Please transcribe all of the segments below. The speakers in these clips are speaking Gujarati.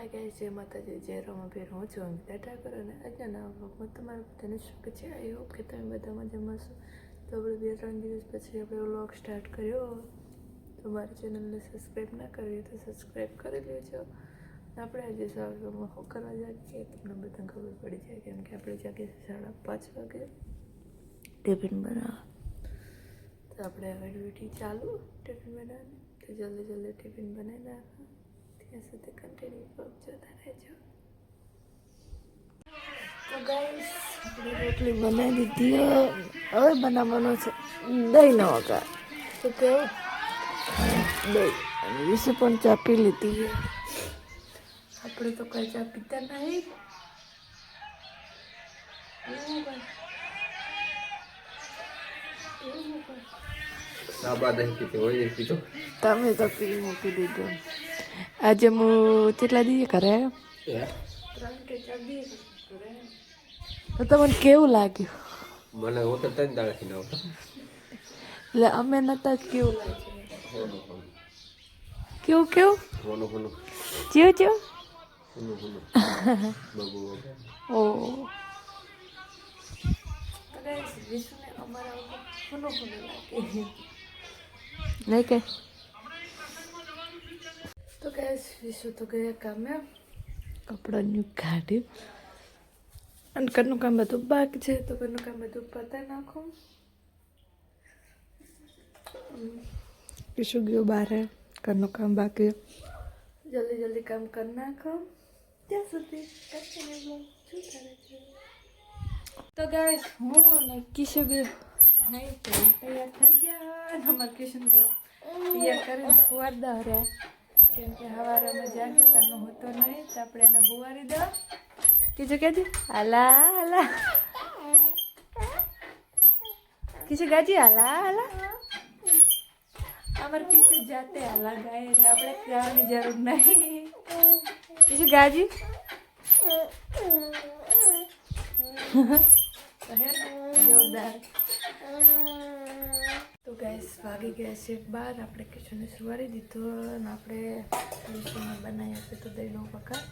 હાય ગાઈસ, જય માતાજી, જય રમાભેર. હું છું ટાટા કરો અને આજના વ્લોગમાં તમારું બધાને સ્વાગત છે. આઈ હોપ કે તમે બધા મજામાં છો. તો આપણે 2-3 દિવસ પછી આપણે વ્લોગ સ્ટાર્ટ કર્યો. તો મારી ચેનલને સબસ્ક્રાઈબ ના કરવી તો સબસ્ક્રાઈબ કરી લેજો. આપણે આજે સવારમાં શું કરવા જાગીએ તમને બધાને ખબર પડી જાય, કેમ કે આપણે જાગીએ 5:30 વાગે ટિફિન બનાવવા. તો આપણે હવે ડ્યુટી ચાલુ ટિફિન બનાવવાની. તો જલ્દી ટિફિન બનાવી નાખો. ત્યાં સુધી કન્ટિન્યુ બ્લોગ જોતા રહેજો. તો ગાઈસ, આપણી રોટલી બનાવી દીધી. હવે બનાવવાનો છે દહીંનો વઘાર. તો કેવું દહીં અને વિશે પણ ચા પી લીધી. આપણે તો કઈ ચા પીતા નહીં. તમે તો પી મૂકી દીધું. આજે હું કેટલા દિવસ ઘરે આવ્યો? 3 કે 4 દિવસ ઘરે. તો તમને કેવું લાગ્યું? મને હું તો 3 દાડાથી ના આવતો. એટલે અમે નતા. કેવું લાગ્યું? કેવું ચેવું ઓ વિષ્ણુને અમારા ઉપર ફૂલો લાગે નહીં કે. તો ગાઈસ, વિશુ તો ગયા કામે, કપડાનું કાઢ્યું અને ઘરનું કામ બધું બાકી છે. તો ઘરનું કામ બધું પતાવી નાખું. વિશુ ગયો બહાર, ઘરનું કામ બાકી. જલ્દી કામ કરી નાખો. ત્યાં સુધી તો ગાઈસ, હું અને કિશુ ગયો નહીં તૈયાર થઈ ગયા. અને અમારે કિશન તો તૈયાર કરીને ફુવાર દહર્યા, કેમ કે સવારે અમે જાગ્યું તારનો હોતો નહીં. તો આપણે એને હુવારી દો. કીધું કહેતી હાલા કીધું ગાજી હાલા. અમારે કિશુ જાતે હાલા ગાય, એટલે આપણે ગાવાની જરૂર નહીં. કીધું ગાજી જોરદાર. તો ગાઈસ, વાગી ગયા છે 12. આપણે કિશોરને સુવારી દીધો અને આપણે બનાવી આપીએ તો દહીંનો વઘાર,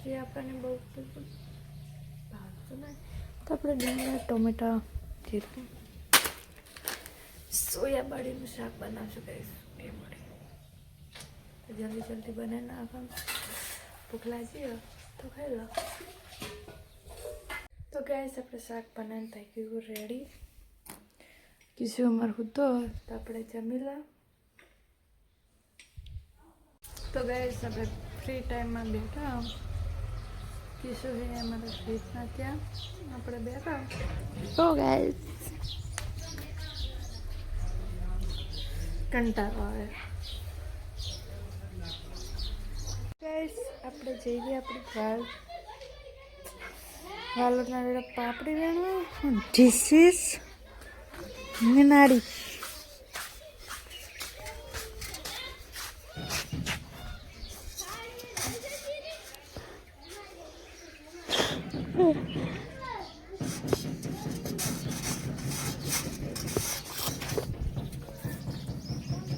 જે આપણને બહુ ભાવતું નહીં. તો આપણે ડુંગળા, ટોમેટા, જીરું, સોયાબડીનું શાક બનાવશું ગાઈસ. એ મળે તો જલ્દી બનાવી નાખવાનું. ભૂખ લાગી તો ખાઈ લો. તો ગાઈસ, આપણે શાક બનાવીને થઈ ગયું રેડી. કિશુ અમારે હતો તો આપણે જમી લા. તો ગાઈસ, આપણે ફ્રી ટાઈમમાં બેઠા. કિશુ છે અમારા ફ્રીજના ત્યાં, આપણે બેઠા. તો ગાઈસ, કંટાળો આવે. ગાઈસ, આપણે જઈ ગયા આપણી વાલોના પાપડી વેણવા. This is મિનારી.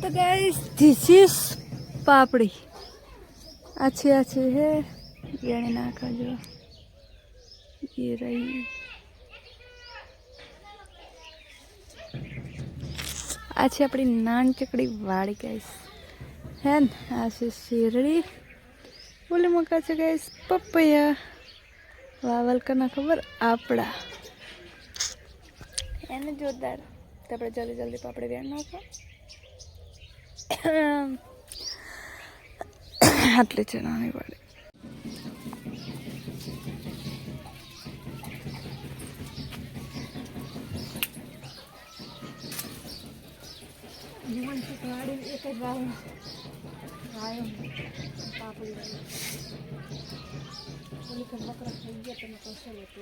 तो गाइस, दिस इज पापड़ी. अच्छी है. ये नाका जो ये रही. अच्छी अपनी नान चकड़ी वाड़ी गाइस है न. ऐसे शेरड़ी बोले मका છે ગાઈસ પપૈયા. વાવલ કના ખબર આપડા એને જોરદાર. તો આપણે જલ્દી પાપડી વેણ નાખો. આટલી છે નાની વાળી. જીવન વાળી એક જ વાવ પાપડી વાળી. બકરા થઈ ગયા તમે કશો લેતો.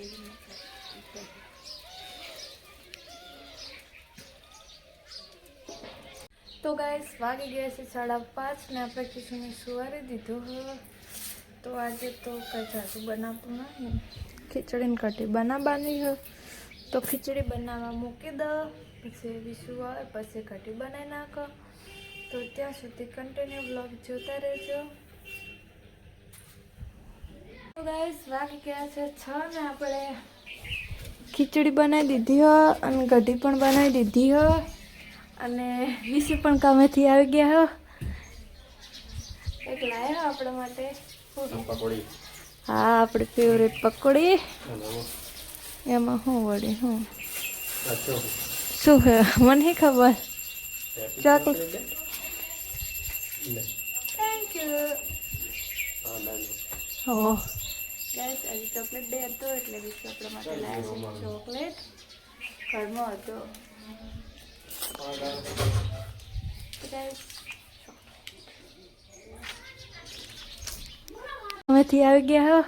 તો ગાઈસ, વાગી ગયા છે 5:30 ને આપણે કિશુને સુવારી દીધું. તો આજે તો કંઈ જાજુ બનાવતું નહીં. ખીચડીને કઢી બનાવવાની હોય તો ખીચડી બનાવવા મૂકી દો. પછી વિશુ આવે પછી કઢી બનાવી નાખો. તો ત્યાં સુધી કન્ટિન્યુ બ્લોગ જોતા રહેજો. ગાઈસ વાગી ગયા છે 6 ને આપણે ખીચડી બનાવી દીધી હો અને કઢી પણ બનાવી દીધી હો અને વિશે પણ કામેથી આવી ગયા હો. એક લાયા આપણા માટે પકોડી. હા આપણી ફેવરેટ પકોડી. એમાં શું વળી શું શું હે મને નહીં ખબર. ચોકલેટ. Thank you. હો ગાઈસ આજે ચોકલેટ ડે હતો એટલે વિશે આપણા માટે લાવ્યા છે ચોકલેટ. ઘરમાં હતો અમેથી આવી ગયા હો.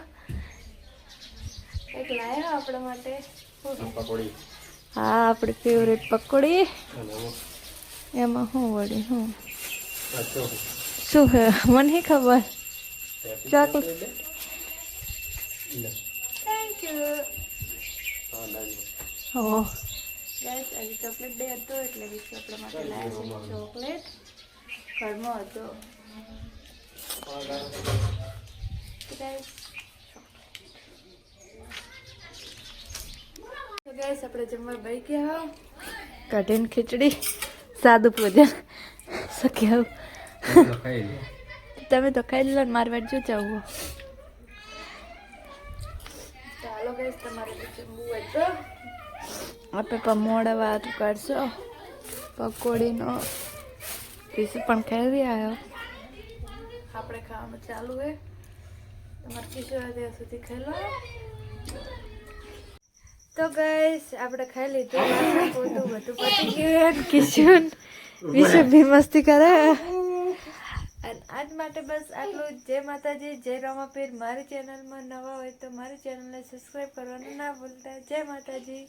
એક લાયા આપણા માટે પકોડી. હા આપણી ફેવરેટ પકોડી. એમાં શું વળી શું શું હે મને નહીં ખબર. ચોકલેટ. Thank you. હો ગાઈસ આજે ચોકલેટ ડે હતો એટલે વિશે આપણા માટે લાવ્યા છે ચોકલેટ. ઘરમાં હતો તો ગાઈસ આપણે જમવા બેસી ગયા. કઢીને ખીચડી સાદું ભોજન શક્યા. તમે તો ખાઈ લો ને મારી વાત જો ચાવો. ચાલો ગાઈસ તમારે જમવું હોય તો આપણે પણ મોડા વાત કરશો. પકોડીનો પીસ પણ ખાઈ આવ્યો. આપણે ખાવાનું ચાલુ હે. તમારે કિશોર ત્યાં સુધી ખાઈ લો. તો ગાઈસ આપણે ખાઈ લીધું. વાસણ પોતું બધું પતી ગયું. કિશોર વિશે બી મસ્તી કરે. અને આજ માટે બસ આટલું. જય માતાજી, જય રમાપીર. મારી ચેનલમાં નવા હોય તો મારી ચેનલને સબસ્ક્રાઈબ કરવાનું ના ભૂલતા. જય માતાજી.